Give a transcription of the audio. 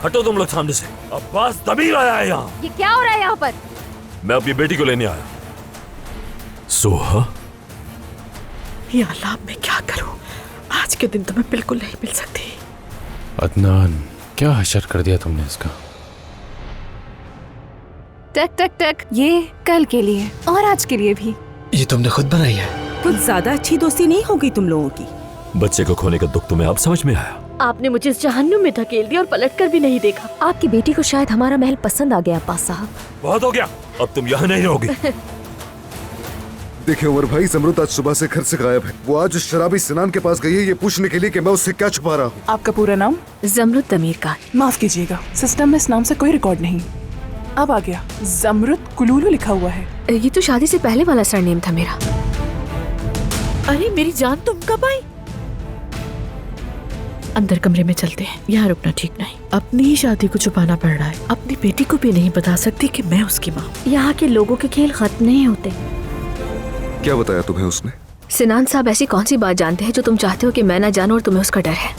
हटो तुम लोग सामने से। अब्बास दबीर आया है यहाँ। ये क्या हो रहा है यहाँ पर? मैं अपनी बेटी को लेने आया। सोहा, या अल्लाह, मैं क्या करूं? आज के दिन तो मैं बिल्कुल नहीं मिल सकती। अदनान, क्या हशर कर दिया तुमने इसका। टक टक टक, ये कल के लिए और आज के लिए भी। ये तुमने खुद बनाई है? कुछ ज्यादा अच्छी दोस्ती नहीं हो गई तुम लोगों की। बच्चे को खोने का दुख तुम्हें अब समझ में आया? आपने मुझे इस जहन्नुम में धकेल दिया और पलटकर भी नहीं देखा। आपकी बेटी को शायद हमारा महल पसंद आ गया अब्बास साहब। बहुत हो गया, अब तुम यहाँ नहीं रहोगी। देखिए उमर भाई, जमरुद आज सुबह से घर से गायब है। वो आज उस शराबी सिनान के पास गई है ये पूछने के लिए कि मैं उससे क्या छुपा रहा हूँ। आपका पूरा नाम? जमरुद तमीर का। माफ कीजिएगा, सिस्टम में इस नाम से कोई रिकॉर्ड नहीं। अब आ गया, जमरुद कुलूलू लिखा हुआ है। ये तो शादी से पहले वाला सरनेम था मेरा। अरे मेरी जान, तुम कब आई? अंदर कमरे में चलते हैं, यहाँ रुकना ठीक नहीं। अपनी ही शादी को छुपाना पड़ रहा है। अपनी बेटी को भी नहीं बता सकती कि मैं उसकी माँ। यहाँ के लोगों के खेल खत्म नहीं होते। क्या बताया तुम्हें उसने? सिनान साहब ऐसी कौन सी बात जानते हैं जो तुम चाहते हो कि मैं ना जानूं और तुम्हें उसका डर है?